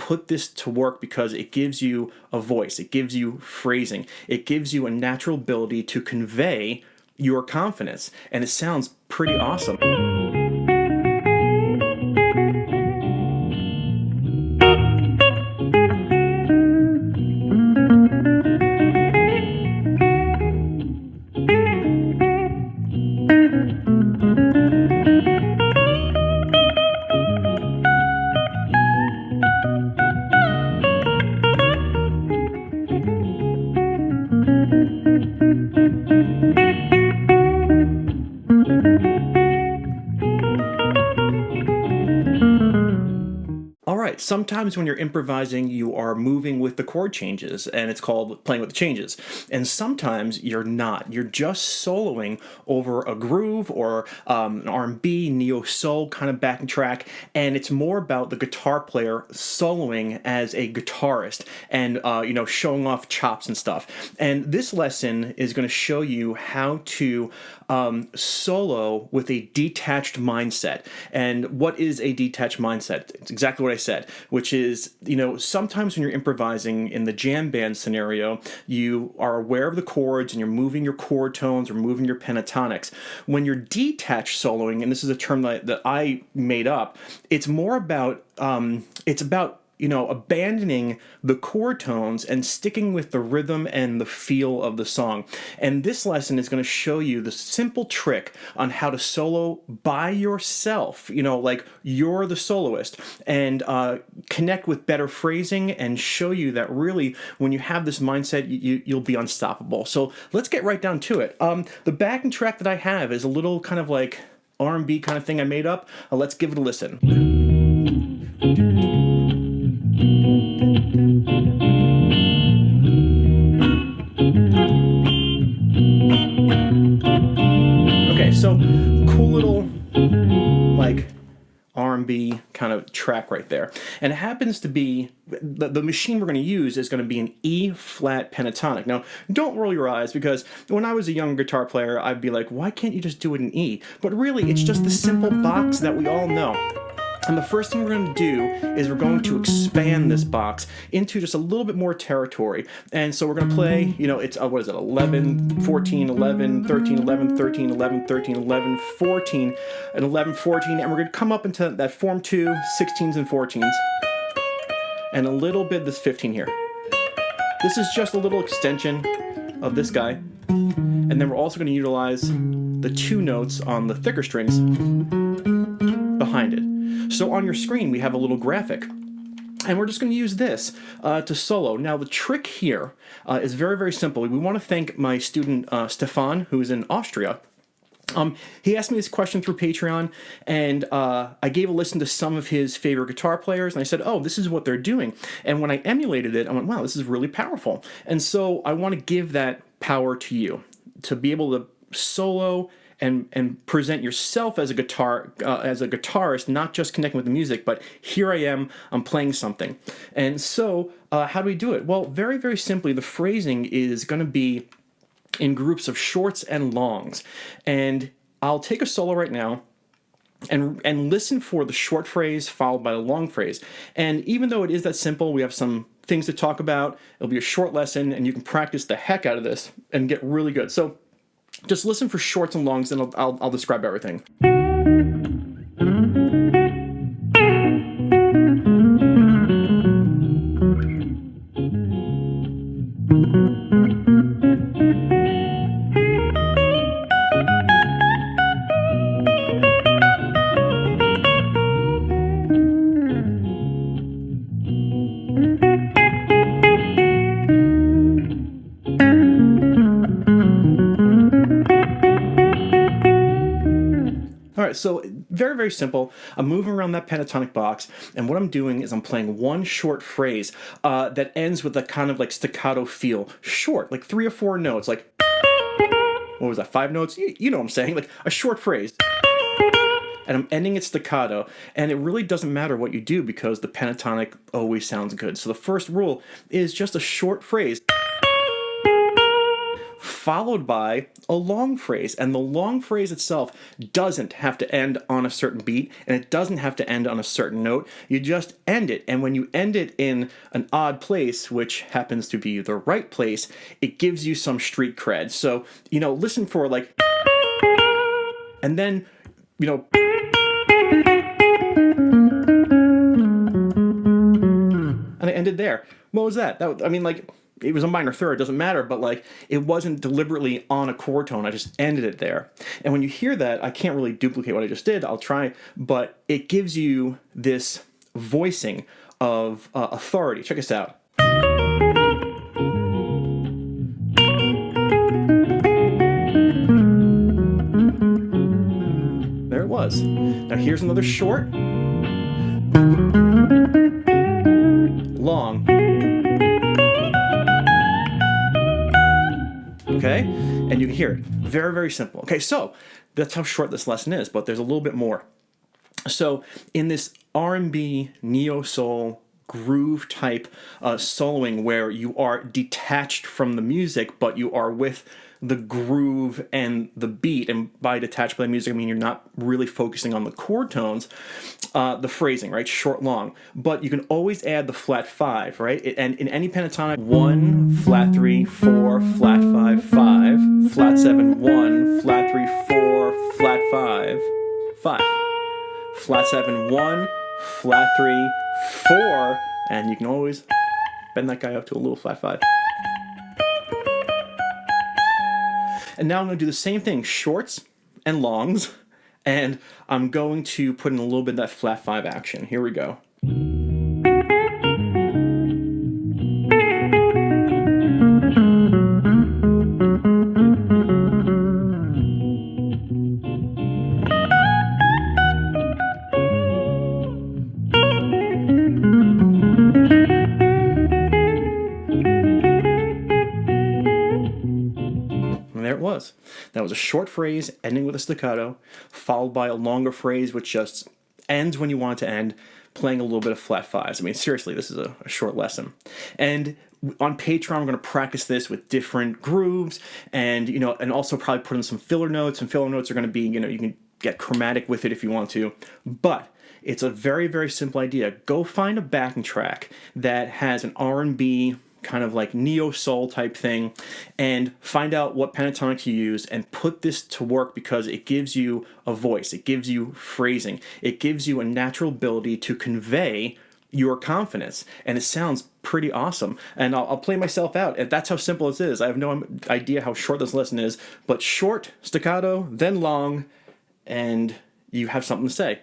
put this to work because it gives you a voice, it gives you phrasing, it gives you a natural ability to convey your confidence, and it sounds pretty awesome. All right, sometimes when you're improvising, you are moving with the chord changes, and it's called playing with the changes. And sometimes you're not. You're just soloing over a groove or an R&B, neo-soul kind of backing track, and it's more about the guitar player soloing as a guitarist and showing off chops and stuff. And this lesson is going to show you how to solo with a detached mindset. And what is a detached mindset? It's exactly what I said, which is, sometimes when you're improvising in the jam band scenario, you are aware of the chords and you're moving your chord tones or moving your pentatonics. When you're detached soloing, and this is a term that I made up, it's more about, abandoning the chord tones and sticking with the rhythm and the feel of the song. And this lesson is going to show you the simple trick on how to solo by yourself, like you're the soloist, and connect with better phrasing and show you that really when you have this mindset, you'll be unstoppable. So let's get right down to it. The backing track that I have is a little kind of like R&B kind of thing I made up. Let's give it a listen. Okay, so cool little like R&B kind of track right there. And it happens to be, the machine we're going to use is going to be an E-flat pentatonic. Now, don't roll your eyes, because when I was a young guitar player, I'd be like, why can't you just do it in E? But really, it's just the simple box that we all know. And the first thing we're going to do is we're going to expand this box into just a little bit more territory. And so we're going to play, it's, 11, 14, 11, 13, 11, 13, 11, 13, 11, 14, and 11, 14. And we're going to come up into that form 2, 16s and 14s. And a little bit this 15 here. This is just a little extension of this guy. And then we're also going to utilize the 2 notes on the thicker strings behind it. So on your screen, we have a little graphic. And we're just going to use this to solo. Now, the trick here is very, very simple. We want to thank my student, Stefan, who's in Austria. He asked me this question through Patreon, and I gave a listen to some of his favorite guitar players, and I said, oh, this is what they're doing. And when I emulated it, I went, wow, this is really powerful. And so I want to give that power to you, to be able to solo and present yourself as a guitarist, not just connecting with the music, but here I am, I'm playing something. And so how do we do it? Well, very, very simply, the phrasing is going to be in groups of shorts and longs. And I'll take a solo right now and listen for the short phrase followed by the long phrase. And even though it is that simple, we have some things to talk about. It'll be a short lesson, and you can practice the heck out of this and get really good. So just listen for shorts and longs, and I'll describe everything. All right, so very, very simple. I'm moving around that pentatonic box, and what I'm doing is I'm playing one short phrase that ends with a kind of like staccato feel. Short, like 3 or 4 notes, like, what was that, 5 notes? You know what I'm saying, like a short phrase. And I'm ending it staccato, and it really doesn't matter what you do because the pentatonic always sounds good. So the first rule is just a short phrase followed by a long phrase. And the long phrase itself doesn't have to end on a certain beat, and it doesn't have to end on a certain note. You just end it. And when you end it in an odd place, which happens to be the right place, it gives you some street cred. So, listen for like, and then, and I ended there. What was that? It was a minor third, doesn't matter, but like it wasn't deliberately on a chord tone. I just ended it there. And when you hear that, I can't really duplicate what I just did. I'll try, but it gives you this voicing of authority. Check this out. There it was. Now here's another short, long. Okay, and you can hear it. Very, very simple. Okay, so that's how short this lesson is, but there's a little bit more. So in this R&B, neo-soul, groove type soloing where you are detached from the music, but you are with the groove and the beat, and by detached by the music, I mean you're not really focusing on the chord tones, the phrasing, right? Short, long. But you can always add the flat 5, right? And in any pentatonic, 1, flat 3, 4, flat 5, 5, flat 7, 1, flat 3, 4, flat 5, 5. Flat 7, 1, flat 3, 4, and you can always bend that guy up to a little flat 5. And now I'm going to do the same thing, shorts and longs, and I'm going to put in a little bit of that flat 5 action. Here we go. There it was. That was a short phrase ending with a staccato, followed by a longer phrase which just ends when you want it to end, playing a little bit of flat 5s. I mean, seriously, this is a short lesson. And on Patreon, I'm going to practice this with different grooves, and and also probably put in some filler notes. And filler notes are going to be, you can get chromatic with it if you want to, but it's a very, very simple idea. Go find a backing track that has an R&B kind of like neo-soul type thing, and find out what pentatonic you use and put this to work, because it gives you a voice, it gives you phrasing, it gives you a natural ability to convey your confidence, and it sounds pretty awesome. And I'll play myself out, and that's how simple this is. I have no idea how short this lesson is, but short, staccato, then long, and you have something to say.